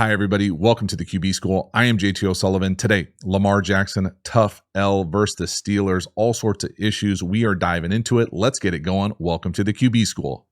Hi, everybody. Welcome to the QB School. I am JT O'Sullivan. Today, Lamar Jackson, tough L versus the Steelers, all sorts of issues. We are diving into it. Let's get it going. Welcome to the QB School.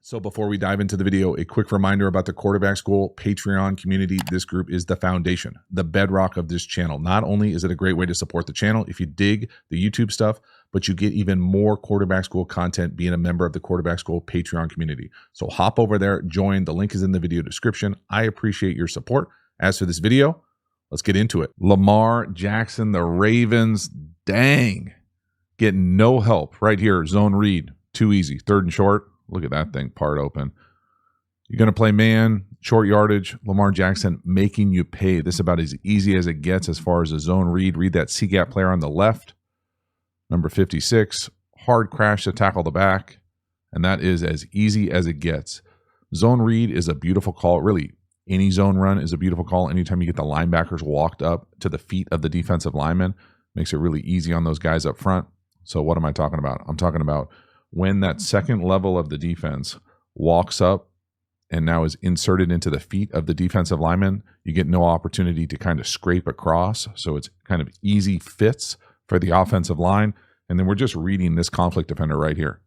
So before we dive into the video, a quick reminder about the Quarterback School Patreon community. This group is the foundation, the bedrock of this channel. Not only is it a great way to support the channel if you dig the YouTube stuff, but you get even more Quarterback School content being a member of the Quarterback School Patreon community. So hop over there, join. The link is in the video description. I appreciate your support. As for this video, let's get into it. Lamar Jackson, the Ravens, dang, getting no help right here. Zone read, too easy. Third and short. Look at that thing part open. You're going to play man, short yardage. Lamar Jackson making you pay. This is about as easy as it gets as far as a zone read. Read that C-gap player on the left. Number 56. Hard crash to tackle the back. And that is as easy as it gets. Zone read is a beautiful call. Really, any zone run is a beautiful call. Anytime you get the linebackers walked up to the feet of the defensive lineman, makes it really easy on those guys up front. So what am I talking about? I'm talking about when that second level of the defense walks up and now is inserted into the feet of the defensive lineman, you get no opportunity to kind of scrape across. So it's kind of easy fits for the offensive line. And then we're just reading this conflict defender right here.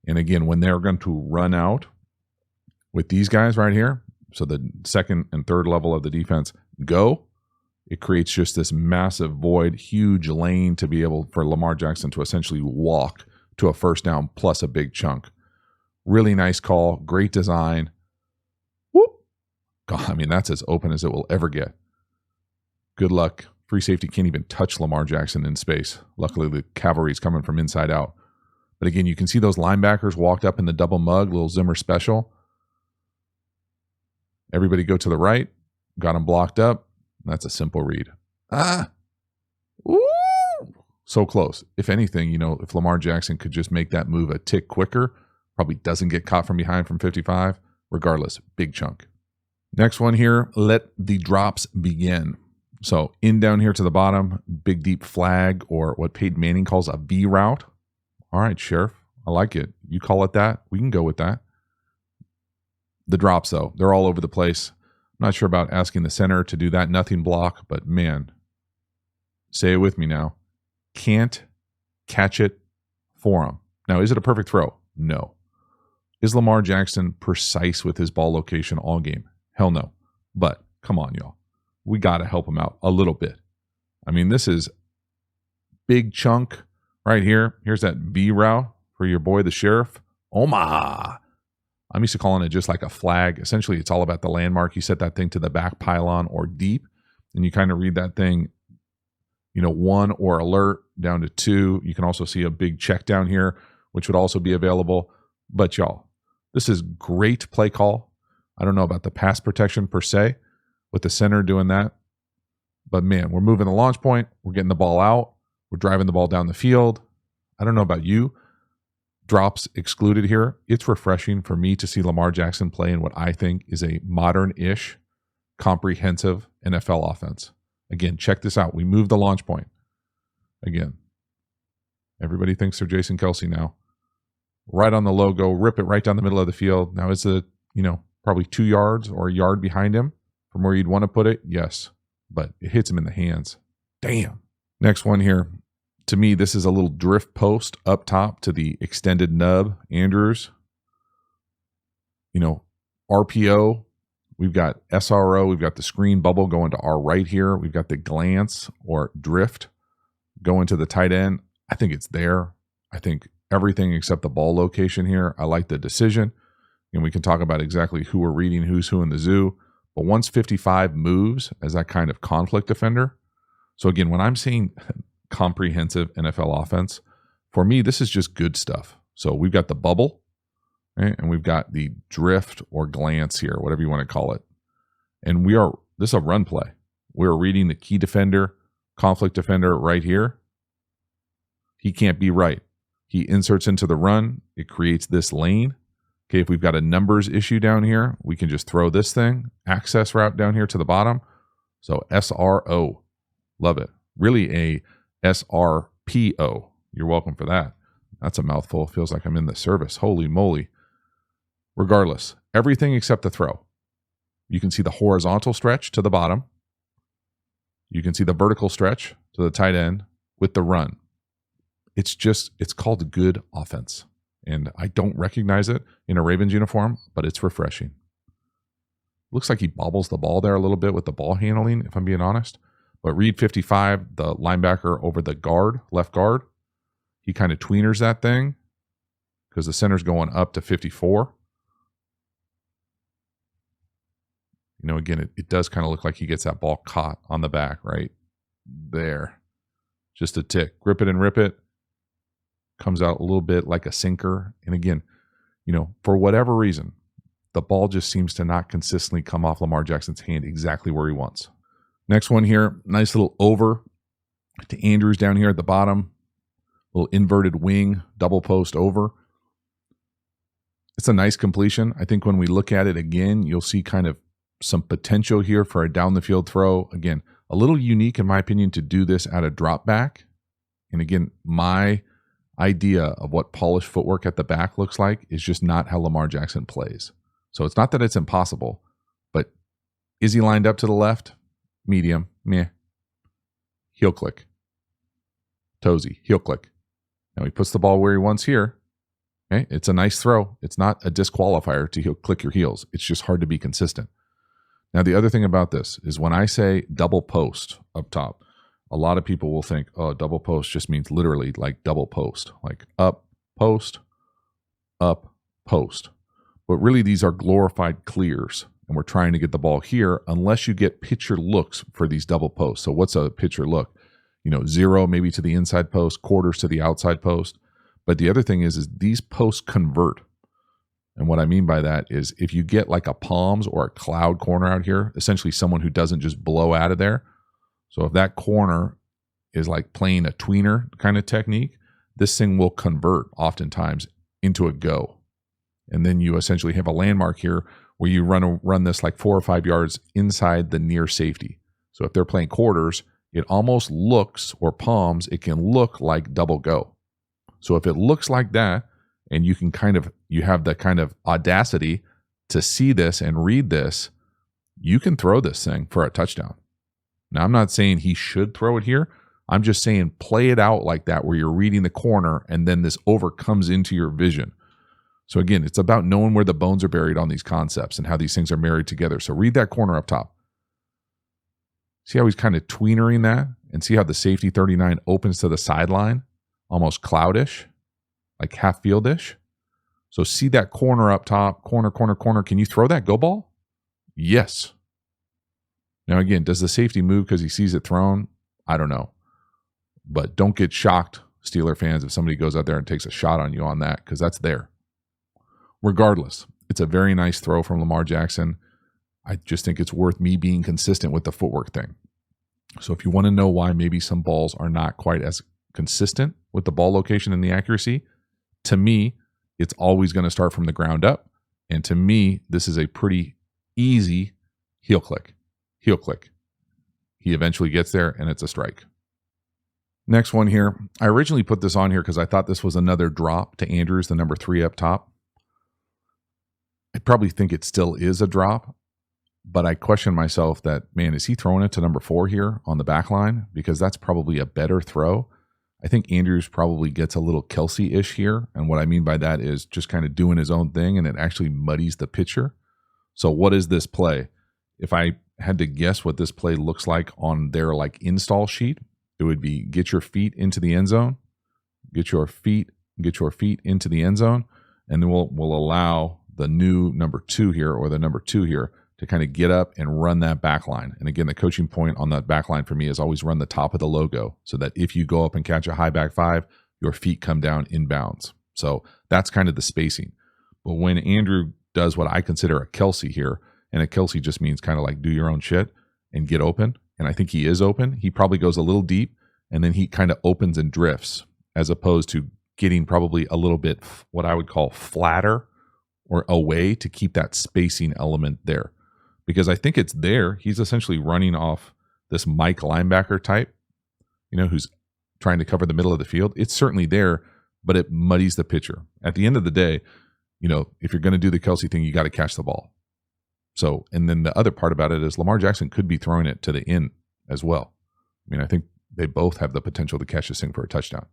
And again, when they're going to run out with these guys right here, so the second and third level of the defense go, it creates just this massive void, huge lane to be able for Lamar Jackson to essentially walk to a first down plus a big chunk. Really nice call. Great design. Whoop. God, I mean, that's as open as it will ever get. Good luck. Free safety can't even touch Lamar Jackson in space. Luckily, the cavalry is coming from inside out. But again, you can see those linebackers walked up in the double mug, little Zimmer special. Everybody go to the right. Got them blocked up. That's a simple read. Woo! So close. If anything, you know, if Lamar Jackson could just make that move a tick quicker, probably doesn't get caught from behind from 55. Regardless, big chunk. Next one here, let the drops begin. So in down here to the bottom, big deep flag, or what Peyton Manning calls a V route. All right, Sheriff, I like it. You call it that. We can go with that. The drops, though, they're all over the place. I'm not sure about asking the center to do that nothing block, but man, say it with me now. Can't catch it for him. Now, is it a perfect throw? No. Is Lamar Jackson precise with his ball location all game? Hell no. But come on, y'all. We got to help him out a little bit. I mean, this is big chunk right here. Here's that V route for your boy, the Sheriff. Omaha. I'm used to calling it just like a flag. Essentially, it's all about the landmark. You set that thing to the back pylon or deep, and you kind of read that thing, you know, 1 or alert down to 2. You can also see a big check down here, which would also be available. But y'all, this is great play call. I don't know about the pass protection per se with the center doing that. But man, we're moving the launch point. We're getting the ball out. We're driving the ball down the field. I don't know about you. Drops excluded here. It's refreshing for me to see Lamar Jackson play in what I think is a modern-ish, comprehensive NFL offense. Again, check this out. We moved the launch point. Again, everybody thinks they're Jason Kelce now. Right on the logo, rip it right down the middle of the field. Now, is it, you know, probably 2 yards or a yard behind him from where you'd want to put it? Yes, but it hits him in the hands. Damn. Next one here. To me, this is a little drift post up top to the extended nub. Andrews, you know, RPO. We've got SRO, we've got the screen bubble going to our right here. We've got the glance or drift going to the tight end. I think it's there. I think everything except the ball location here. I like the decision. And we can talk about exactly who we're reading, who's who in the zoo. But once 55 moves as that kind of conflict defender. So again, when I'm seeing comprehensive NFL offense, for me, this is just good stuff. So we've got the bubble. Right? And we've got the drift or glance here, whatever you want to call it. And this is a run play. We're reading the key defender, conflict defender right here. He can't be right. He inserts into the run. It creates this lane. Okay, if we've got a numbers issue down here, we can just throw this thing, access route down here to the bottom. So SRO, love it. Really a SRPO. You're welcome for that. That's a mouthful. Feels like I'm in the service. Holy moly. Regardless, everything except the throw. You can see the horizontal stretch to the bottom. You can see the vertical stretch to the tight end with the run. It's called good offense. And I don't recognize it in a Ravens uniform, but it's refreshing. Looks like he bobbles the ball there a little bit with the ball handling, if I'm being honest. But read 55, the linebacker over the guard, left guard, he kind of tweeners that thing because the center's going up to 54. You know, again, it does kind of look like he gets that ball caught on the back right there. Just a tick. Grip it and rip it. Comes out a little bit like a sinker. And again, you know, for whatever reason, the ball just seems to not consistently come off Lamar Jackson's hand exactly where he wants. Next one here, nice little over to Andrews down here at the bottom. Little inverted wing, double post over. It's a nice completion. I think when we look at it again, you'll see kind of some potential here for a down the field throw. Again, a little unique in my opinion to do this at a drop back. And again, my idea of what polished footwork at the back looks like is just not how Lamar Jackson plays. So it's not that it's impossible, but is he lined up to the left? Medium, meh. Heel click. Toesy, heel click. Now he puts the ball where he wants here. Okay? It's a nice throw. It's not a disqualifier to heel click your heels. It's just hard to be consistent. Now the other thing about this is when I say double post up top, a lot of people will think, oh, double post just means literally like double post, like up, post. But really these are glorified clears. And we're trying to get the ball here unless you get pitcher looks for these double posts. So what's a pitcher look? You know, 0 maybe to the inside post, quarters to the outside post. But the other thing is these posts convert. And what I mean by that is if you get like a palms or a cloud corner out here, essentially someone who doesn't just blow out of there. So if that corner is like playing a tweener kind of technique, this thing will convert oftentimes into a go. And then you essentially have a landmark here where you run this like 4 or 5 yards inside the near safety. So if they're playing quarters, it almost looks, or palms, it can look like double go. So if it looks like that, and you have the kind of audacity to see this and read this, you can throw this thing for a touchdown. Now, I'm not saying he should throw it here. I'm just saying play it out like that where you're reading the corner and then this over comes into your vision. So again, it's about knowing where the bones are buried on these concepts and how these things are married together. So read that corner up top. See how he's kind of tweenering that? And see how the safety 39 opens to the sideline? Almost cloudish, like half fieldish. So see that corner up top, corner. Can you throw that go ball? Yes. Now again, does the safety move because he sees it thrown? I don't know. But don't get shocked, Steeler fans, if somebody goes out there and takes a shot on you on that, because that's there. Regardless, it's a very nice throw from Lamar Jackson. I just think it's worth me being consistent with the footwork thing. So if you want to know why maybe some balls are not quite as consistent with the ball location and the accuracy, to me, it's always going to start from the ground up. And to me, this is a pretty easy heel click. Heel click. He eventually gets there and it's a strike. Next one here. I originally put this on here because I thought this was another drop to Andrews, the number 3 up top. I probably think it still is a drop, but I question myself that, man, is he throwing it to number 4 here on the back line? Because that's probably a better throw. I think Andrews probably gets a little Kelsey-ish here. And what I mean by that is just kind of doing his own thing and it actually muddies the picture. So what is this play? If I had to guess what this play looks like on their like install sheet, it would be get your feet into the end zone, get your feet into the end zone, and then we'll allow the new number 2 here or the number 2 here to kind of get up and run that back line. And again, the coaching point on that back line for me is always run the top of the logo so that if you go up and catch a high back 5, your feet come down inbounds. So that's kind of the spacing. But when Andrew does what I consider a Kelsey here, and a Kelsey just means kind of like do your own shit and get open, and I think he is open, he probably goes a little deep and then he kind of opens and drifts as opposed to getting probably a little bit what I would call flatter or away to keep that spacing element there. Because I think it's there. He's essentially running off this Mike linebacker type, who's trying to cover the middle of the field. It's certainly there, but it muddies the picture. At the end of the day, if you're going to do the Kelsey thing, you got to catch the ball. So, and then the other part about it is Lamar Jackson could be throwing it to the end as well. I think they both have the potential to catch this thing for a touchdown.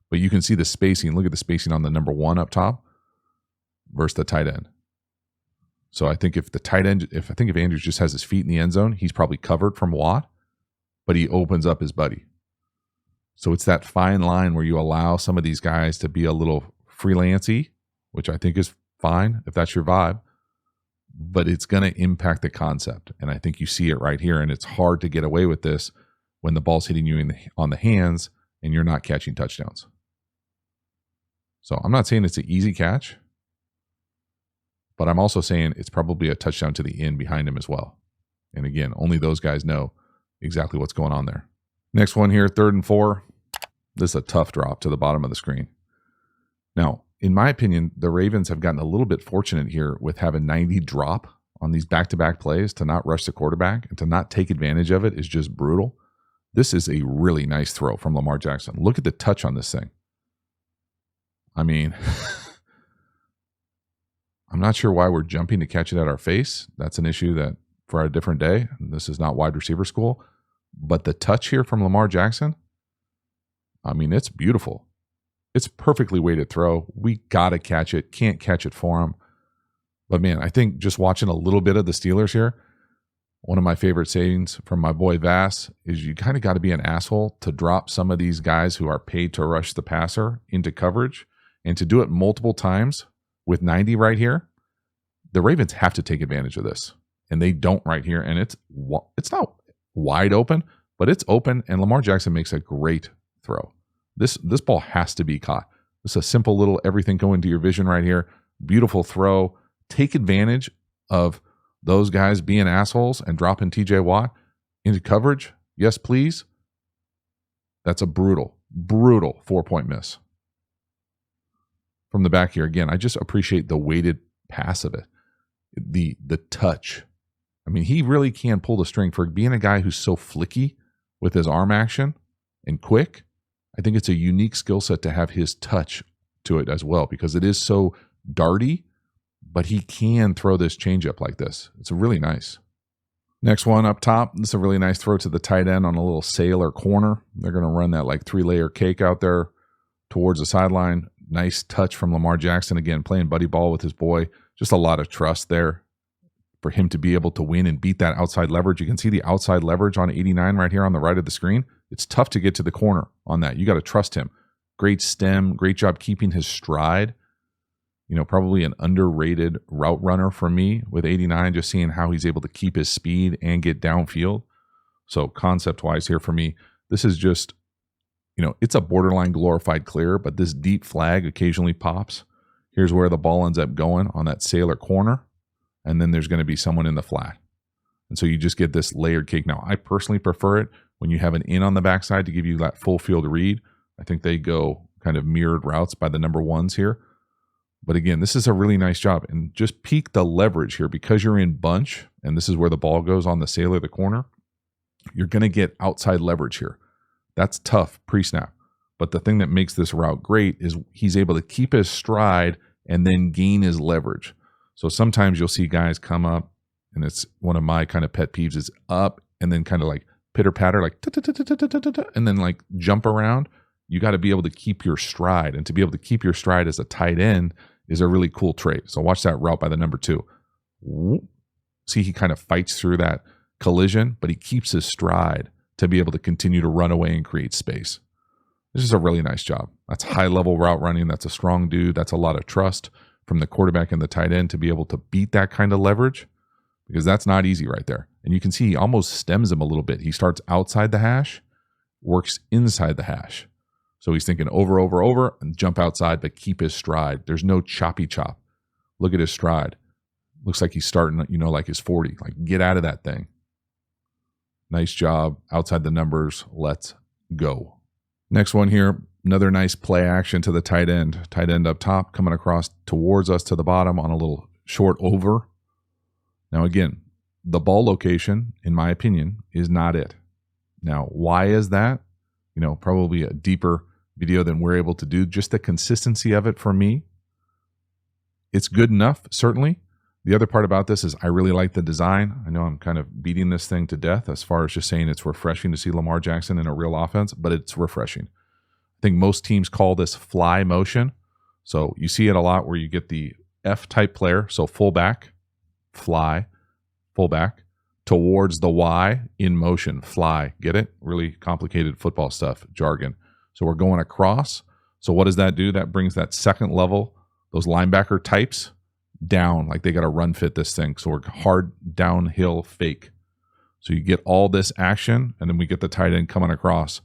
But you can see the spacing. Look at the spacing on the number 1 up top versus the tight end. So I think if Andrews just has his feet in the end zone, he's probably covered from Watt, but he opens up his buddy. So it's that fine line where you allow some of these guys to be a little freelancey, which I think is fine if that's your vibe, but it's going to impact the concept. And I think you see it right here, and it's hard to get away with this when the ball's hitting you on the hands and you're not catching touchdowns. So I'm not saying it's an easy catch, but I'm also saying it's probably a touchdown to the end behind him as well. And again, only those guys know exactly what's going on there. Next one here, 3rd and 4. This is a tough drop to the bottom of the screen. Now, in my opinion, the Ravens have gotten a little bit fortunate here with having 90 drop on these back-to-back plays. To not rush the quarterback and to not take advantage of it is just brutal. This is a really nice throw from Lamar Jackson. Look at the touch on this thing. I'm not sure why we're jumping to catch it at our face. That's an issue that for a different day. This is not wide receiver school. But the touch here from Lamar Jackson, it's beautiful. It's perfectly weighted throw. We got to catch it. Can't catch it for him. But man, I think just watching a little bit of the Steelers here, one of my favorite sayings from my boy Vass is you kind of got to be an asshole to drop some of these guys who are paid to rush the passer into coverage, and to do it multiple times with 90 right here. The Ravens have to take advantage of this, and they don't right here. And it's not wide open, but it's open, and Lamar Jackson makes a great throw. This ball has to be caught. This is a simple little everything go into your vision right here. Beautiful throw. Take advantage of those guys being assholes and dropping TJ Watt into coverage. Yes, please. That's a brutal 4-point miss. From the back here, again, I just appreciate the weighted pass of it. The touch. He really can pull the string for being a guy who's so flicky with his arm action and quick. I think it's a unique skill set to have his touch to it as well, because it is so darty, but he can throw this changeup like this. It's really nice. Next one up top. This is a really nice throw to the tight end on a little sail or corner. They're going to run that like 3-layer cake out there towards the sideline. Nice touch from Lamar Jackson. Again, playing buddy ball with his boy. Just a lot of trust there for him to be able to win and beat that outside leverage. You can see the outside leverage on 89 right here on the right of the screen. It's tough to get to the corner on that. You got to trust him. Great stem. Great job keeping his stride. Probably an underrated route runner for me with 89, just seeing how he's able to keep his speed and get downfield. So concept-wise here for me, this is just, it's a borderline glorified clear, but this deep flag occasionally pops. Here's where the ball ends up going on that sailor corner, and then there's going to be someone in the flat. And so you just get this layered cake. Now, I personally prefer it when you have an in on the backside to give you that full field read. I think they go kind of mirrored routes by the number 1s here. But again, this is a really nice job. And just peek the leverage here because you're in bunch, and this is where the ball goes on the sailor, the corner. You're going to get outside leverage here. That's tough pre-snap. But the thing that makes this route great is he's able to keep his stride and then gain his leverage. So sometimes you'll see guys come up, and it's one of my kind of pet peeves is up and then kind of like pitter-patter, like and then like jump around. You got to be able to keep your stride, and to be able to keep your stride as a tight end is a really cool trait. So watch that route by the number 2. See, he kind of fights through that collision, but he keeps his stride to be able to continue to run away and create space. This is a really nice job. That's high-level route running. That's a strong dude. That's a lot of trust from the quarterback and the tight end to be able to beat that kind of leverage, because that's not easy right there. And you can see he almost stems him a little bit. He starts outside the hash, works inside the hash. So he's thinking over, and jump outside, but keep his stride. There's no choppy chop. Look at his stride. Looks like he's starting, like his 40. Like, get out of that thing. Nice job. Outside the numbers. Let's go. Next one here. Another nice play action to the tight end. Tight end up top, coming across towards us to the bottom on a little short over. Now again, the ball location, in my opinion, is not it. Now, why is that? Probably a deeper video than we're able to do. Just the consistency of it for me. It's good enough, certainly. The other part about this is I really like the design. I know I'm kind of beating this thing to death as far as just saying it's refreshing to see Lamar Jackson in a real offense, but it's refreshing. I think most teams call this fly motion. So you see it a lot where you get the F-type player, so fullback, fly, fullback, towards the Y, in motion, fly. Get it? Really complicated football stuff, jargon. So we're going across. So what does that do? That brings that second level, those linebacker types, down, like they got to run fit this thing. So we're hard downhill fake. So you get all this action, and then we get the tight end coming across.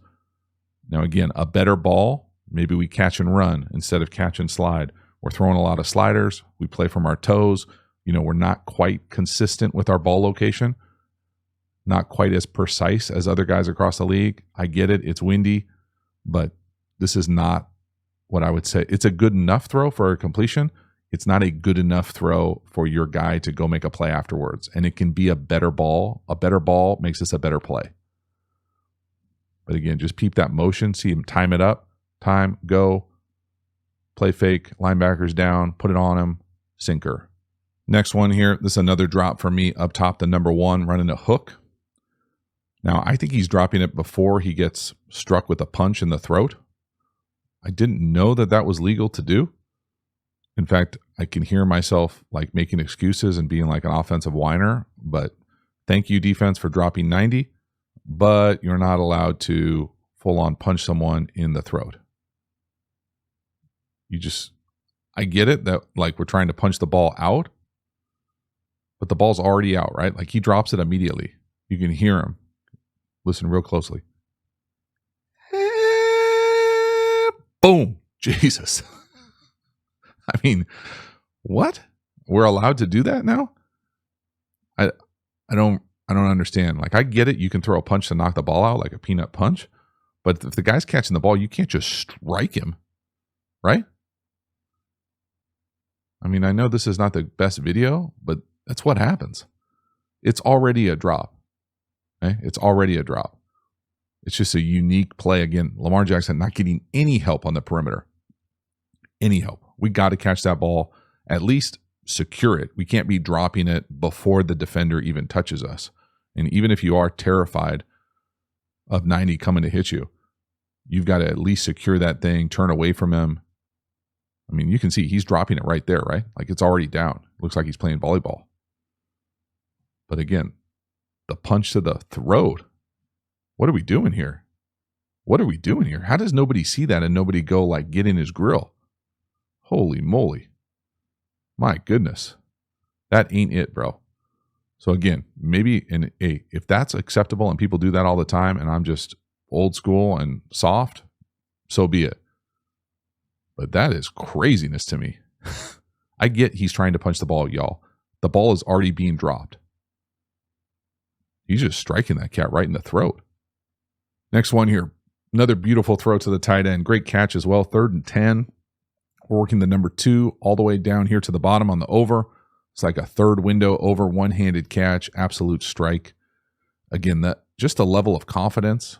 Now, again, a better ball, maybe we catch and run instead of catch and slide. We're throwing a lot of sliders. We play from our toes. We're not quite consistent with our ball location, not quite as precise as other guys across the league. I get it. It's windy, but this is not what I would say. It's a good enough throw for a completion. It's not a good enough throw for your guy to go make a play afterwards. And it can be a better ball. A better ball makes this a better play. But again, just peep that motion. See him time it up. Time, go. Play fake. Linebackers down. Put it on him. Sinker. Next one here. This is another drop for me up top, the number 1, running a hook. Now, I think he's dropping it before he gets struck with a punch in the throat. I didn't know that that was legal to do. In fact, I can hear myself like making excuses and being like an offensive whiner, but thank you, defense, for dropping 90, but you're not allowed to full-on punch someone in the throat. I get it that like we're trying to punch the ball out, but the ball's already out, right? Like he drops it immediately. You can hear him. Listen real closely. Boom. Jesus. I mean, what? We're allowed to do that now? I don't understand. Like I get it. You can throw a punch to knock the ball out like a peanut punch, but if the guy's catching the ball, you can't just strike him, right? I mean, I know this is not the best video, but that's what happens. It's already a drop. Okay? It's already a drop. It's just a unique play. Again, Lamar Jackson not getting any help on the perimeter. Any help. We got to catch that ball, at least secure it. We can't be dropping it before the defender even touches us. And even if you are terrified of 90 coming to hit you, you've got to at least secure that thing, turn away from him. I mean, you can see he's dropping it right there, right? Like it's already down. Looks like he's playing volleyball. But again, the punch to the throat. What are we doing here? What are we doing here? How does nobody see that and nobody go like get in his grill? Holy moly. My goodness. That ain't it, bro. So again, maybe if that's acceptable and people do that all the time and I'm just old school and soft, so be it. But that is craziness to me. I get he's trying to punch the ball, y'all. The ball is already being dropped. He's just striking that cat right in the throat. Next one here. Another beautiful throw to the tight end. Great catch as well. 3rd and 10. We're working the number 2 all the way down here to the bottom on the over. It's like a third window over, one-handed catch, absolute strike. Again, that just a level of confidence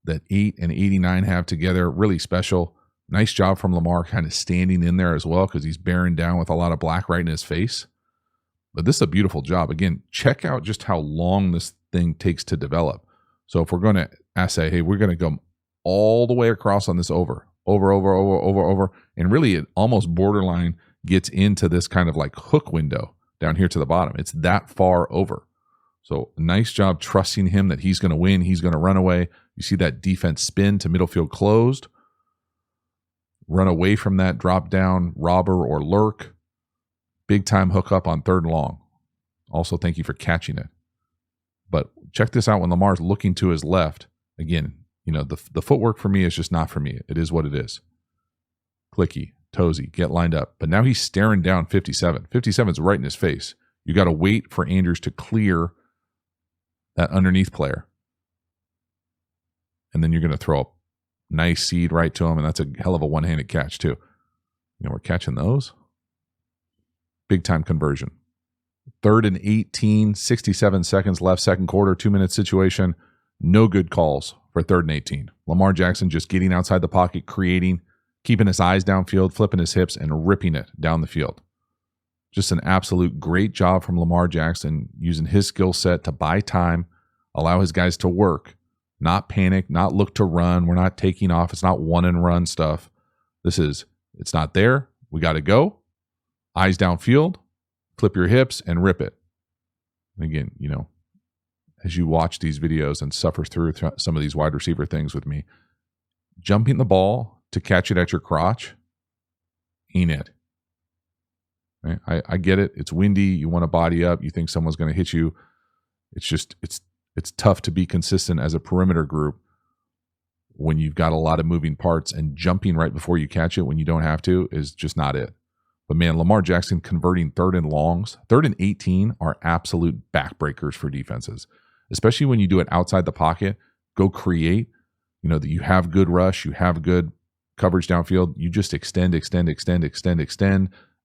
that 8 and 89 have together, really special. Nice job from Lamar kind of standing in there as well because he's bearing down with a lot of black right in his face. But this is a beautiful job. Again, check out just how long this thing takes to develop. So if we're going to say, hey, we're going to go all the way across on this over, and really it almost borderline gets into this kind of like hook window down here to the bottom. It's that far over. So nice job trusting him that he's going to win. He's going to run away. You see that defense spin to middle field closed. Run away from that drop down robber or lurk. Big time hook up on 3rd and long. Also, thank you for catching it. But check this out when Lamar's looking to his left. Again, the footwork for me is just not for me. It is what it is. Clicky, toesy, get lined up. But now he's staring down 57. 57's right in his face. You got to wait for Andrews to clear that underneath player. And then you're going to throw Nice seed right to him, and that's a hell of a one-handed catch too. We're catching those. Big time conversion. 3rd and 18, 67 seconds left, second quarter, 2-minute situation. No good calls for 3rd and 18. Lamar Jackson just getting outside the pocket, creating, keeping his eyes downfield, flipping his hips, and ripping it down the field. Just an absolute great job from Lamar Jackson, using his skill set to buy time, allow his guys to work, not panic, not look to run. We're not taking off. It's not one and run stuff. It's not there. We got to go. Eyes downfield, flip your hips, and rip it. And again, as you watch these videos and suffer through some of these wide receiver things with me, jumping the ball to catch it at your crotch ain't it. Right? I get it. It's windy. You want to body up. You think someone's going to hit you. It's tough to be consistent as a perimeter group when you've got a lot of moving parts, and jumping right before you catch it when you don't have to is just not it. But man, Lamar Jackson converting 3rd and longs, 3rd and 18 are absolute backbreakers for defenses, especially when you do it outside the pocket. Go create, that you have good rush, you have good coverage downfield. You just extend,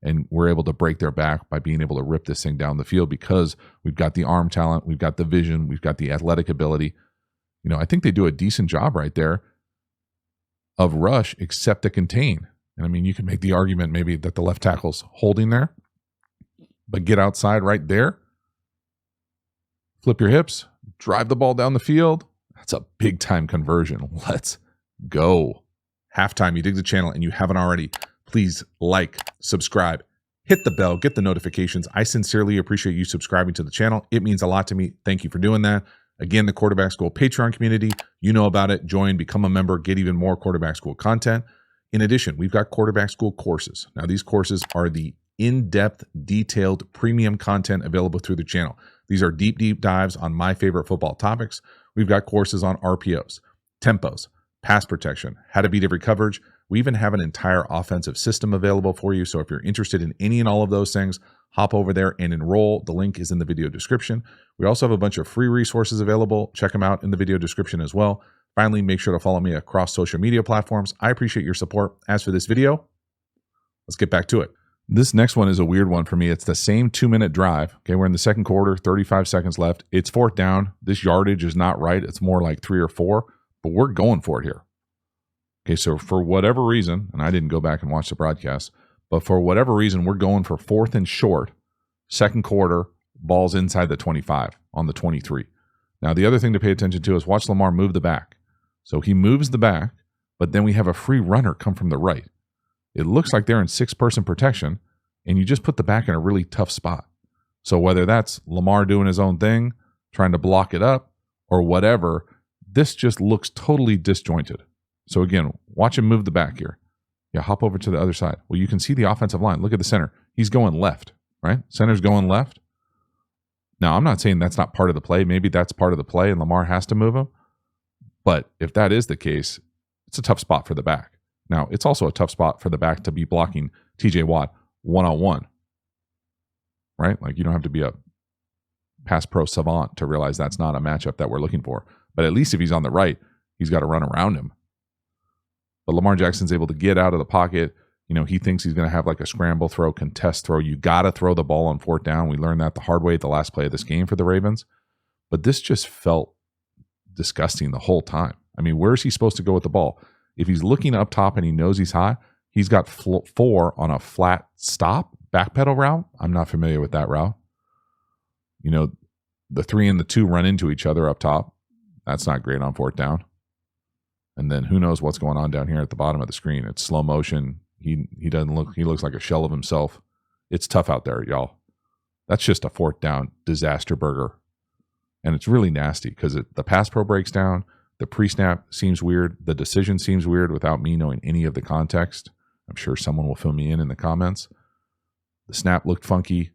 and we're able to break their back by being able to rip this thing down the field because we've got the arm talent, we've got the vision, we've got the athletic ability. I think they do a decent job right there of rush, except to contain. And I mean, you can make the argument maybe that the left tackle's holding there, but get outside right there, flip your hips, drive the ball down the field. That's a big time conversion. Let's go. Halftime, you dig the channel and you haven't already, please like, subscribe, hit the bell, get the notifications. I sincerely appreciate you subscribing to the channel. It means a lot to me. Thank you for doing that. Again, the Quarterback School Patreon community, you know about it. Join, become a member, get even more Quarterback School content. In addition, we've got Quarterback School courses. Now, these courses are the in-depth, detailed, premium content available through the channel. These are deep dives on my favorite football topics. We've got courses on RPOs, tempos, pass protection, how to beat every coverage. We even have an entire offensive system available for you. So if you're interested in any and all of those things, hop over there and enroll. The link is in the video description. We also have a bunch of free resources available. Check them out in the video description as well. Finally, make sure to follow me across social media platforms. I appreciate your support. As for this video, let's get back to it. This next one is a weird one for me. It's the same 2-minute drive. Okay, we're in the second quarter, 35 seconds left. It's 4th down. This yardage is not right. It's more like 3 or 4, but we're going for it here. Okay, so for whatever reason, and I didn't go back and watch the broadcast, but for whatever reason, we're going for 4th and short, second quarter, ball's inside the 25 on the 23. Now, the other thing to pay attention to is watch Lamar move the back. So he moves the back, but then we have a free runner come from the right. It looks like they're in 6-person protection, and you just put the back in a really tough spot. So whether that's Lamar doing his own thing, trying to block it up, or whatever, this just looks totally disjointed. So again, watch him move the back here. Yeah, hop over to the other side. Well, you can see the offensive line. Look at the center. He's going left, right? Center's going left. Now, I'm not saying that's not part of the play. Maybe that's part of the play and Lamar has to move him. But if that is the case, it's a tough spot for the back. Now, it's also a tough spot for the back to be blocking TJ Watt one-on-one, right? Like, you don't have to be a pass pro savant to realize that's not a matchup that we're looking for. But at least if he's on the right, he's got to run around him. But Lamar Jackson's able to get out of the pocket. He thinks he's going to have like a scramble throw, contest throw. You got to throw the ball on 4th down. We learned that the hard way at the last play of this game for the Ravens. But this just felt disgusting the whole time. I mean, where is he supposed to go with the ball? If he's looking up top and he knows he's high, he's got 4 on a flat stop backpedal route. I'm not familiar with that route. The 3 and the 2 run into each other up top. That's not great on 4th down. And then who knows what's going on down here at the bottom of the screen. It's slow motion. He looks like a shell of himself. It's tough out there, y'all. That's just a 4th down disaster burger. And it's really nasty because the pass pro breaks down. The pre-snap seems weird. The decision seems weird without me knowing any of the context. I'm sure someone will fill me in the comments. The snap looked funky.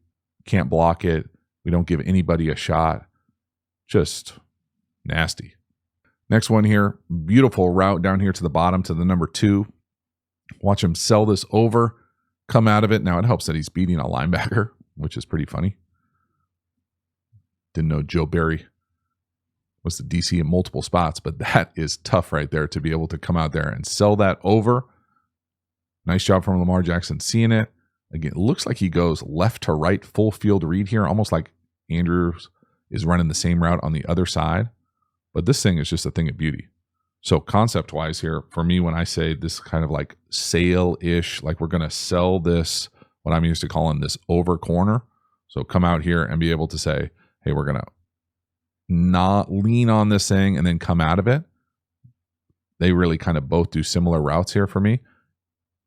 Can't block it. We don't give anybody a shot. Just nasty. Next one here. Beautiful route down here to the bottom to the number 2. Watch him sell this over. Come out of it. Now, it helps that he's beating a linebacker, which is pretty funny. Didn't know Joe Barry was the DC in multiple spots, but that is tough right there to be able to come out there and sell that over. Nice job from Lamar Jackson seeing it. Again, it looks like he goes left to right, full field read here, almost like Andrews is running the same route on the other side. But this thing is just a thing of beauty. So concept-wise here, for me, when I say this kind of like sale-ish, like we're going to sell this, what I'm used to calling this over corner. So come out here and be able to say, hey, we're going to not lean on this thing and then come out of it. They really kind of both do similar routes here for me.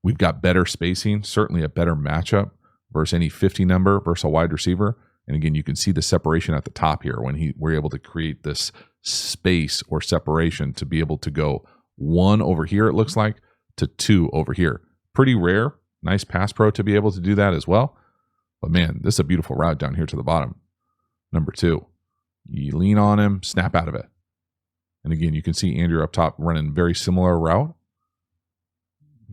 We've got better spacing, certainly a better matchup versus any 50 number versus a wide receiver. And again, you can see the separation at the top here when we're able to create this space or separation to be able to go 1 over here, it looks like, to 2 over here. Pretty rare. Nice pass pro to be able to do that as well. But man, this is a beautiful route down here to the bottom. Number 2, you lean on him, snap out of it. And again, you can see Andrew up top running very similar route.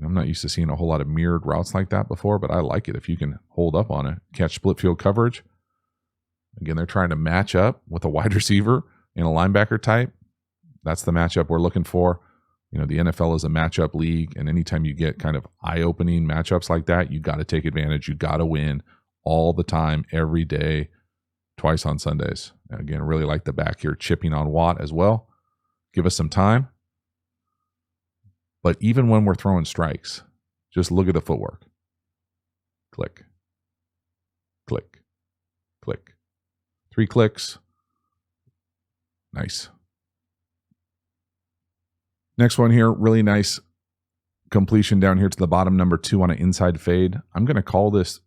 I'm not used to seeing a whole lot of mirrored routes like that before, but I like it if you can hold up on it. Catch split field coverage. Again, they're trying to match up with a wide receiver and a linebacker type. That's the matchup we're looking for. You know, the NFL is a matchup league, and anytime you get kind of eye-opening matchups like that, you got to take advantage. You got to win all the time, every day, twice on Sundays. And again, really like the back here, chipping on Watt as well. Give us some time. But even when we're throwing strikes, just look at the footwork. Click, click, click. 3 clicks. Nice. Next one here, really nice completion down here to the bottom, number 2 on an inside fade. I'm going to call this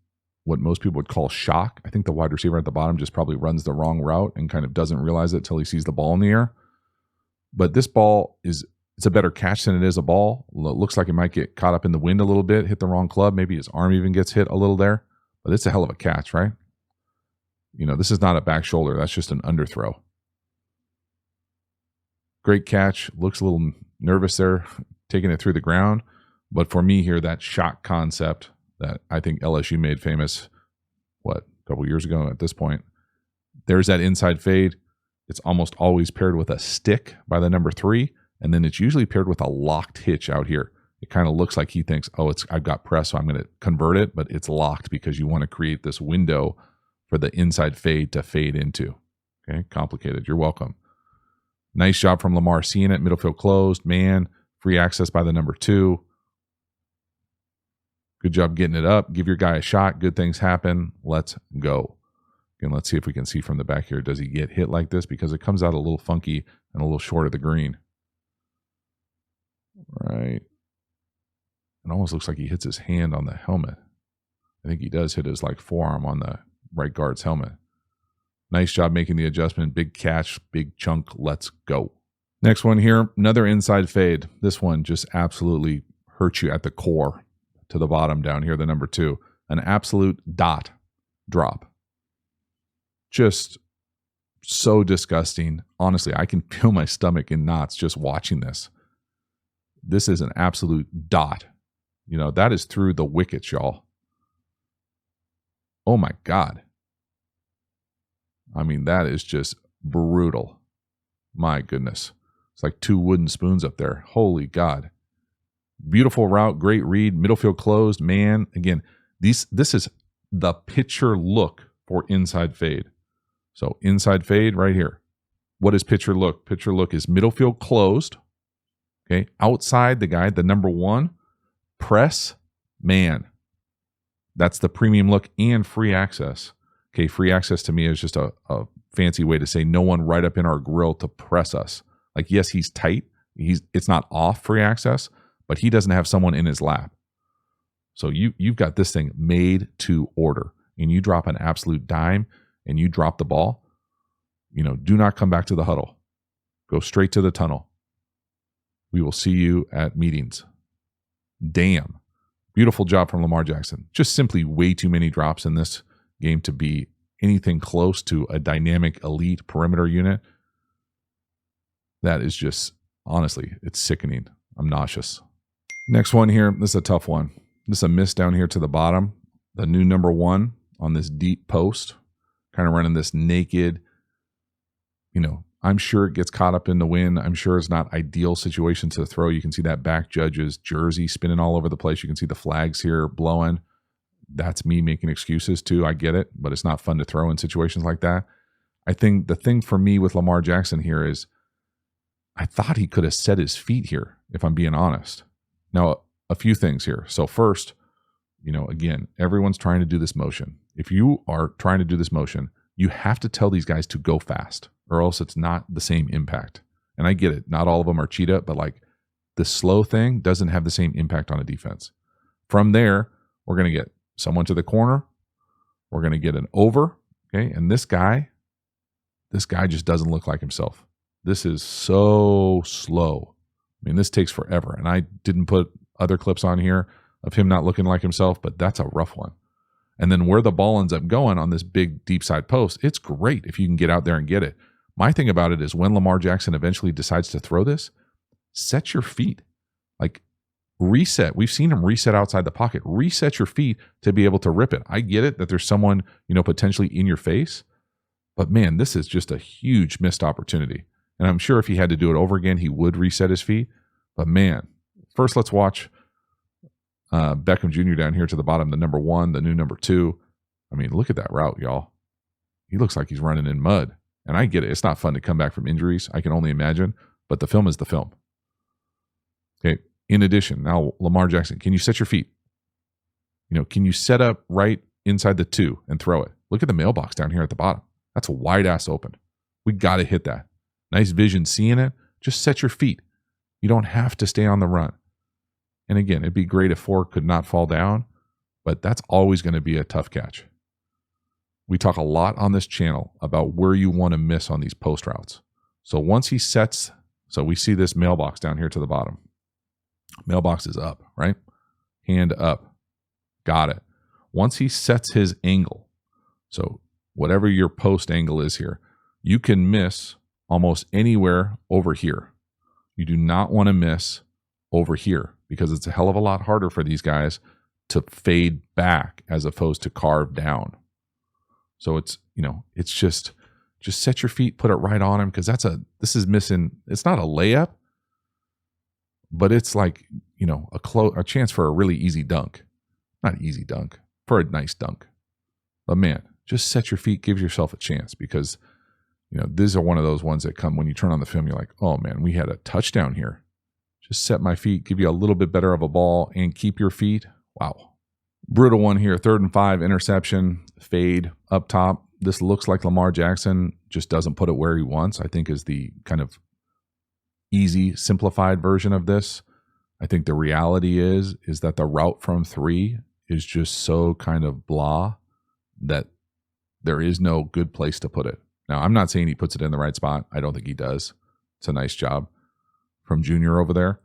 what most people would call shock. I think the wide receiver at the bottom just probably runs the wrong route and kind of doesn't realize it till he sees the ball in the air. But this ball it's a better catch than it is a ball. It looks like it might get caught up in the wind a little bit, hit the wrong club. Maybe his arm even gets hit a little there. But it's a hell of a catch, right? You know, this is not a back shoulder. That's just an underthrow. Great catch. Looks a little nervous there, taking it through the ground. But for me here, that shock concept that I think LSU made famous, a couple years ago at this point, there's that inside fade. It's almost always paired with a stick by the number 3. And then it's usually paired with a locked hitch out here. It kind of looks like he thinks, oh, I've got press, so I'm going to convert it, but it's locked because you want to create this window for the inside fade to fade into. Okay, complicated. You're welcome. Nice job from Lamar seeing it. Middle field closed. Man, free access by the number 2. Good job getting it up. Give your guy a shot. Good things happen. Let's go. Again, let's see if we can see from the back here. Does he get hit like this? Because it comes out a little funky and a little short of the green. Right. It almost looks like he hits his hand on the helmet. I think he does hit his forearm on the right guard's helmet. Nice job making the adjustment. Big catch, big chunk. Let's go. Next one here, another inside fade. This one just absolutely hurts you at the core to the bottom down here, the number 2. An absolute dot drop. Just so disgusting. Honestly, I can feel my stomach in knots just watching this. This is an absolute dot. You know, that is through the wickets, y'all. Oh my God. I mean, that is just brutal. My goodness. It's like 2 wooden spoons up there. Holy God. Beautiful route, great read, middle field closed. Man, again, this is the pitcher look for inside fade. So inside fade right here. What is pitcher look? Pitcher look is middle field closed. Okay, outside the guy, the number 1, press, man. That's the premium look and free access. Okay, free access to me is just a fancy way to say no one right up in our grill to press us. Like, yes, he's tight. It's not off free access, but he doesn't have someone in his lap. So you've got this thing made to order, and you drop an absolute dime and you drop the ball. You know, do not come back to the huddle. Go straight to the tunnel. We will see you at meetings. Damn. Beautiful job from Lamar Jackson. Just simply way too many drops in this game to be anything close to a dynamic elite perimeter unit. That is just, honestly, it's sickening. I'm nauseous. Next one here. This is a tough one. This is a miss down here to the bottom. The new number 1 on this deep post. Kind of running this naked, I'm sure it gets caught up in the wind. I'm sure it's not ideal situation to throw. You can see that back judge's jersey spinning all over the place. You can see the flags here blowing. That's me making excuses too. I get it, but it's not fun to throw in situations like that. I think the thing for me with Lamar Jackson here is I thought he could have set his feet here, if I'm being honest. Now, a few things here. So first, again, everyone's trying to do this motion. If you are trying to do this motion, you have to tell these guys to go fast, or else it's not the same impact. And I get it. Not all of them are cheetah, but like the slow thing doesn't have the same impact on a defense. From there, we're going to get someone to the corner. We're going to get an over. Okay. And this guy just doesn't look like himself. This is so slow. I mean, this takes forever. And I didn't put other clips on here of him not looking like himself, but that's a rough one. And then where the ball ends up going on this big deep side post, it's great if you can get out there and get it. My thing about it is when Lamar Jackson eventually decides to throw this, set your feet. Like reset. We've seen him reset outside the pocket. Reset your feet to be able to rip it. I get it that there's someone, potentially in your face. But man, this is just a huge missed opportunity. And I'm sure if he had to do it over again, he would reset his feet. But man, first let's watch Beckham Jr. down here to the bottom, the number 1, the new number 2. I mean, look at that route, y'all. He looks like he's running in mud. And I get it. It's not fun to come back from injuries. I can only imagine. But the film is the film. Okay. In addition, now Lamar Jackson, can you set your feet? Can you set up right inside the 2 and throw it? Look at the mailbox down here at the bottom. That's a wide ass open. We got to hit that. Nice vision seeing it. Just set your feet. You don't have to stay on the run. And again, it'd be great if 4 could not fall down, but that's always going to be a tough catch. We talk a lot on this channel about where you want to miss on these post routes. So once he sets, so we see this mailbox down here to the bottom. Mailbox is up, right? Hand up. Got it. Once he sets his angle, so whatever your post angle is here, you can miss almost anywhere over here. You do not want to miss over here because it's a hell of a lot harder for these guys to fade back as opposed to carve down. So it's just set your feet, put it right on him because this is missing. It's not a layup, but it's like, a chance for a really easy dunk. Not an easy dunk, for a nice dunk. But man, just set your feet, give yourself a chance because these are one of those ones that come when you turn on the film, you're like, oh man, we had a touchdown here. Just set my feet, give you a little bit better of a ball and keep your feet. Wow. Brutal one here. 3rd and 5, interception, fade up top. This looks like Lamar Jackson just doesn't put it where he wants, I think is the kind of easy, simplified version of this. I think the reality is that the route from 3 is just so kind of blah that there is no good place to put it. Now, I'm not saying he puts it in the right spot. I don't think he does. It's a nice job from Junior over there.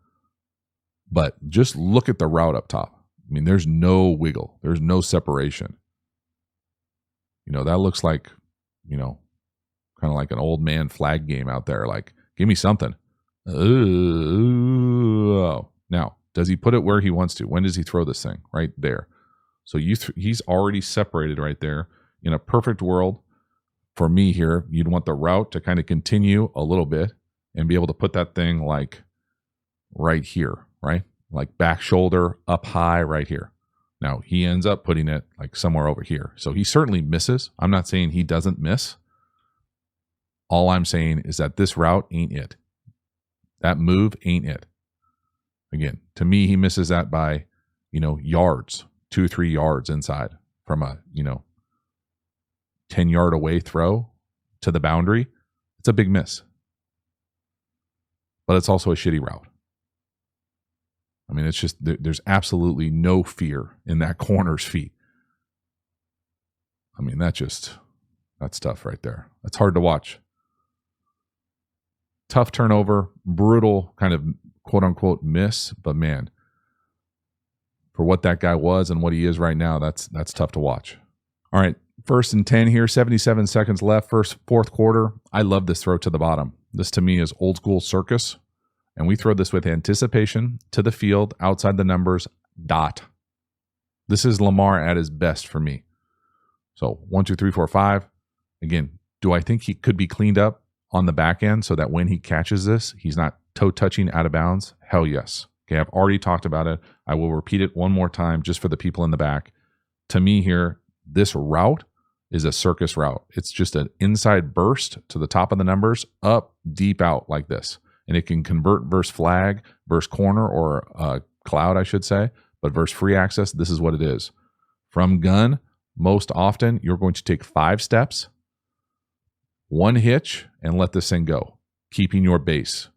But just look at the route up top. I mean, there's no wiggle. There's no separation. That looks like, kind of like an old man flag game out there. Like, give me something. Oh. Now, does he put it where he wants to? When does he throw this thing? Right there. So he's already separated right there. In a perfect world, for me here, you'd want the route to kind of continue a little bit and be able to put that thing like right here, right? Like back shoulder up high right here. Now he ends up putting it like somewhere over here. So he certainly misses. I'm not saying he doesn't miss. All I'm saying is that this route ain't it. That move ain't it. Again, to me, he misses that by, yards, 2 or 3 yards inside from a, 10-yard away throw to the boundary. It's a big miss. But it's also a shitty route. I mean, it's just, there's absolutely no fear in that corner's feet. I mean, that's tough right there. That's hard to watch. Tough turnover, brutal kind of quote unquote miss, but man, for what that guy was and what he is right now, that's tough to watch. All right, 1st and 10 here, 77 seconds left, fourth quarter. I love this throw to the bottom. This to me is old school circus. And we throw this with anticipation to the field, outside the numbers, dot. This is Lamar at his best for me. So 1, 2, 3, 4, 5. Again, do I think he could be cleaned up? on the back end so that when he catches this, he's not toe touching out of bounds? Hell yes. Okay, I've already talked about it. I will repeat it one more time just for the people in the back. To me here, this route is a circus route. It's just an inside burst to the top of the numbers, up, deep out like this. And it can convert versus flag, versus corner, or cloud, I should say. But versus free access, this is what it is. From gun, most often, you're going to take 5 steps, 1 hitch, and let this thing go, keeping your base.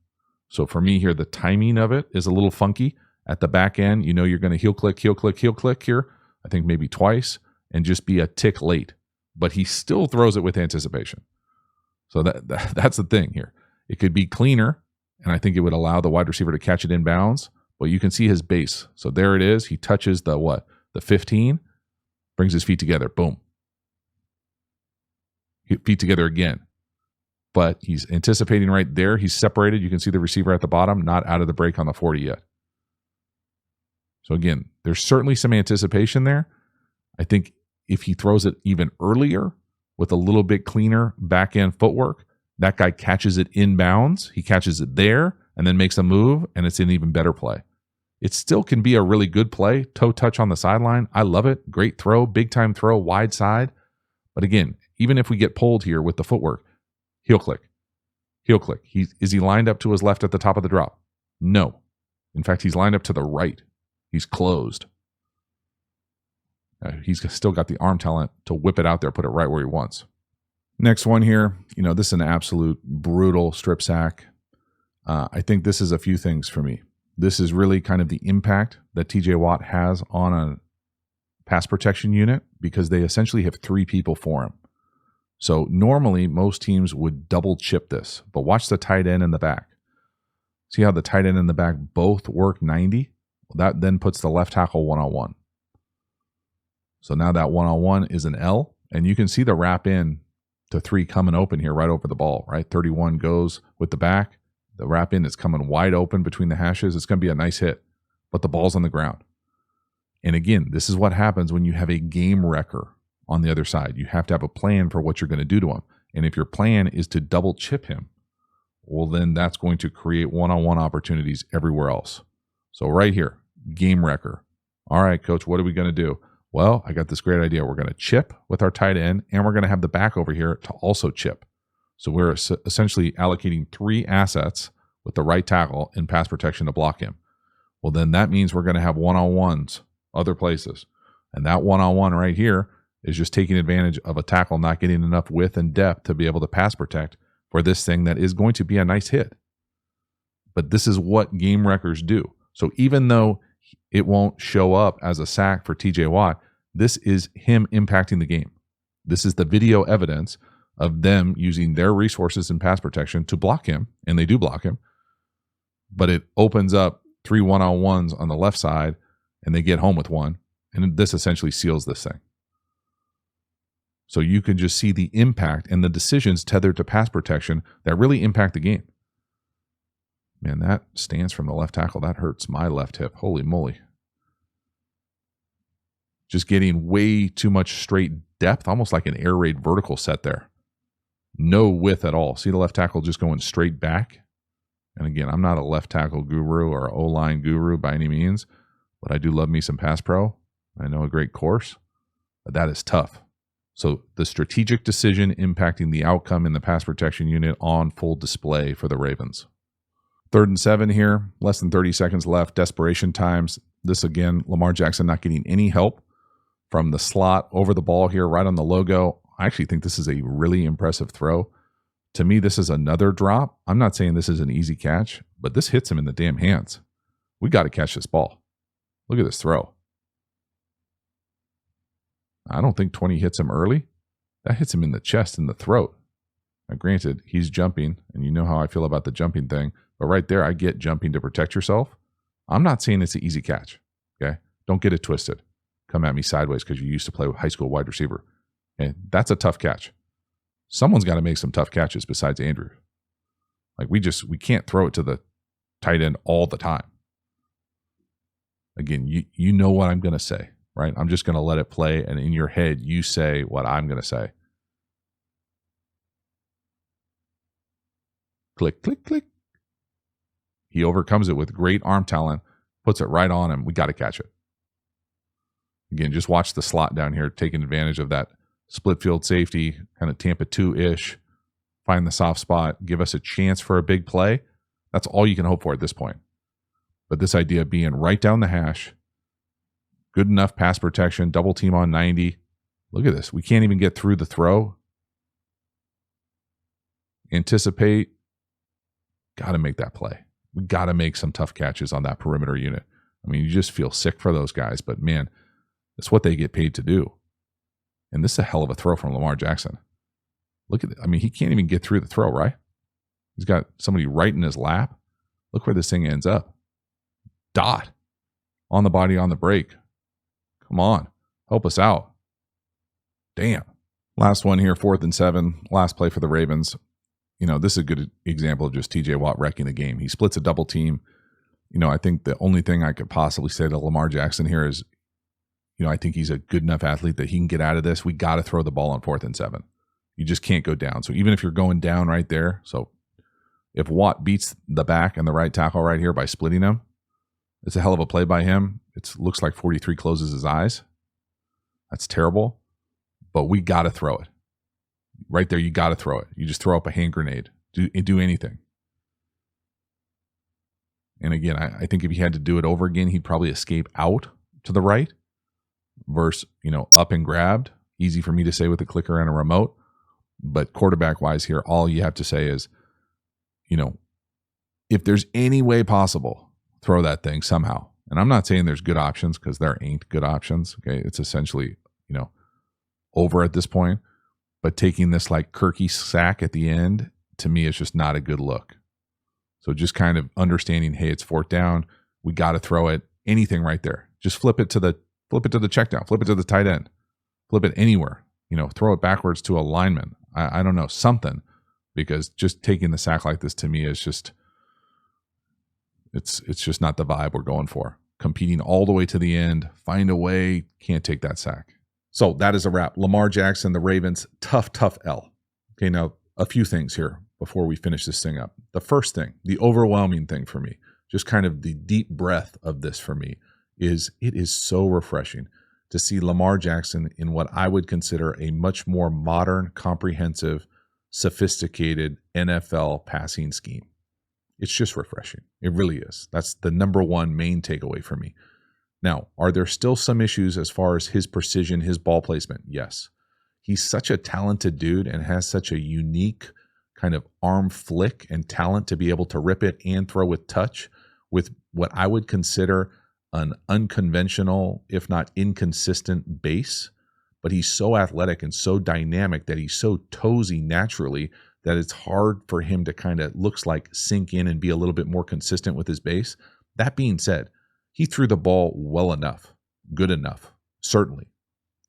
So for me here, the timing of it is a little funky. At the back end, you know you're going to heel click, heel click, heel click here. I think maybe twice, and just be a tick late. But he still throws it with anticipation. So that's the thing here. It could be cleaner, and I think it would allow the wide receiver to catch it in bounds. But you can see his base. So there it is. He touches the what? The 15, brings his feet together. Boom. Feet together again. But he's anticipating right there. He's separated. You can see the receiver at the bottom, not out of the break on the 40 yet. So again, there's certainly some anticipation there. I think if he throws it even earlier with a little bit cleaner back end footwork, that guy catches it in bounds. He catches it there and then makes a move, and it's an even better play. It still can be a really good play. Toe touch on the sideline. I love it. Great throw, big time throw, wide side. But again, even if we get pulled here with the footwork, heel click, heel click. Is he lined up to his left at the top of the drop? No. In fact, he's lined up to the right. He's closed. He's still got the arm talent to whip it out there, put it right where he wants. Next one here, this is an absolute brutal strip sack. I think this is a few things for me. This is really kind of the impact that TJ Watt has on a pass protection unit because they essentially have 3 people for him. So normally most teams would double chip this, but watch the tight end in the back. See how the tight end and the back both work 90? Well, that then puts the left tackle one-on-one. So now that one-on-one is an L, and you can see the wrap in to 3 coming open here right over the ball, right? 31 goes with the back. The wrap in is coming wide open between the hashes. It's going to be a nice hit, but the ball's on the ground. And again, this is what happens when you have a game wrecker on the other side. You have to have a plan for what you're going to do to him. And if your plan is to double chip him, well, then that's going to create one-on-one opportunities everywhere else. So right here, game wrecker. All right, coach, what are we going to do? Well, I got this great idea. We're going to chip with our tight end, and we're going to have the back over here to also chip. So we're essentially allocating 3 assets with the right tackle in pass protection to block him. Well, then that means we're going to have one-on-ones other places. And that one-on-one right here is just taking advantage of a tackle not getting enough width and depth to be able to pass protect for this thing that is going to be a nice hit. But this is what game wreckers do. So even though it won't show up as a sack for TJ Watt, this is him impacting the game. This is the video evidence of them using their resources in pass protection to block him, and they do block him. But it opens up 3 one-on-ones on the left side, and they get home with one, and this essentially seals this thing. So you can just see the impact and the decisions tethered to pass protection that really impact the game. Man, that stance from the left tackle, that hurts my left hip. Holy moly. Just getting way too much straight depth, almost like an air raid vertical set there. No width at all. See the left tackle just going straight back? And again, I'm not a left tackle guru or O-line guru by any means, but I do love me some pass pro. I know a great course, but that is tough. So the strategic decision impacting the outcome in the pass protection unit on full display for the Ravens. 3rd and 7 here, less than 30 seconds left, desperation times. This again, Lamar Jackson not getting any help from the slot over the ball here, right on the logo. I actually think this is a really impressive throw. To me, this is another drop. I'm not saying this is an easy catch, but this hits him in the damn hands. We got to catch this ball. Look at this throw. I don't think 20 hits him early. That hits him in the chest and the throat. Now, granted, he's jumping, and you know how I feel about the jumping thing, but right there, I get jumping to protect yourself. I'm not saying it's an easy catch, okay? Don't get it twisted. Come at me sideways because you used to play with high school wide receiver. Okay? That's a tough catch. Someone's got to make some tough catches besides Andrew. Like we can't throw it to the tight end all the time. Again, you know what I'm going to say, right? I'm just going to let it play, and in your head, you say what I'm going to say. Click, click, click. He overcomes it with great arm talent, puts it right on him. We got to catch it. Again, just watch the slot down here, taking advantage of that split field safety, kind of Tampa 2-ish. Find the soft spot, give us a chance for a big play. That's all you can hope for at this point. But this idea of being right down the hash, good enough pass protection, double team on 90. Look at this. We can't even get through the throw. Anticipate. Got to make that play. We got to make some tough catches on that perimeter unit. I mean, you just feel sick for those guys, but man, it's what they get paid to do. And this is a hell of a throw from Lamar Jackson. Look at it. I mean, he can't even get through the throw, right? He's got somebody right in his lap. Look where this thing ends up. Dot. On the body, on the break. Come on. Help us out. Damn. Last one here, 4th and 7. Last play for the Ravens. You know, this is a good example of just TJ Watt wrecking the game. He splits a double team. You know, I think the only thing I could possibly say to Lamar Jackson here is, you know, I think he's a good enough athlete that he can get out of this. We got to throw the ball on 4th and 7. You just can't go down. So even if you're going down right there, so if Watt beats the back and the right tackle right here by splitting him, it's a hell of a play by him. It looks like 43 closes his eyes. That's terrible. But we got to throw it. Right there, you got to throw it. You just throw up a hand grenade. Do anything. And again, I think if he had to do it over again, he'd probably escape out to the right versus, you know, up and grabbed. Easy for me to say with a clicker and a remote. But quarterback-wise here, all you have to say is, you know, if there's any way possible, throw that thing somehow. And I'm not saying there's good options because there ain't good options. Okay, it's essentially, you know, over at this point. But taking this like Kirky sack at the end, to me, is just not a good look. So just kind of understanding, hey, it's 4th down. We got to throw it. Anything right there. Just flip it to the check down. Flip it to the tight end. Flip it anywhere. You know, throw it backwards to a lineman. I don't know, something. Because just taking the sack like this to me is just, it's just not the vibe we're going for. Competing all the way to the end, find a way, can't take that sack. So that is a wrap. Lamar Jackson, the Ravens, tough L. Okay, now a few things here before we finish this thing up. The first thing, the overwhelming thing for me, just kind of the deep breath of this for me, is it is so refreshing to see Lamar Jackson in what I would consider a much more modern, comprehensive, sophisticated NFL passing scheme. It's just refreshing. It really is. That's the number one main takeaway for me. Now, are there still some issues as far as his precision, his ball placement? Yes. He's such a talented dude and has such a unique kind of arm flick and talent to be able to rip it and throw with touch with what I would consider an unconventional, if not inconsistent base. But he's so athletic and so dynamic that he's so toesy naturally that it's hard for him to kind of, looks like, sink in and be a little bit more consistent with his base. That being said, he threw the ball well enough, good enough, certainly,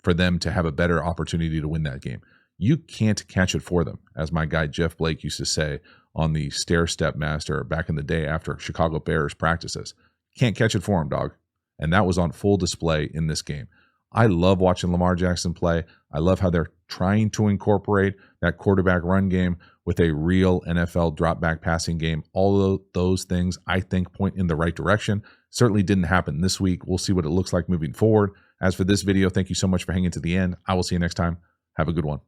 for them to have a better opportunity to win that game. You can't catch it for them, as my guy Jeff Blake used to say on the Stair Step Master back in the day after Chicago Bears practices. Can't catch it for him, dog. And that was on full display in this game. I love watching Lamar Jackson play. I love how they're trying to incorporate that quarterback run game with a real NFL drop back passing game. All of those things, I think, point in the right direction. Certainly didn't happen this week. We'll see what it looks like moving forward. As for this video, thank you so much for hanging to the end. I will see you next time. Have a good one.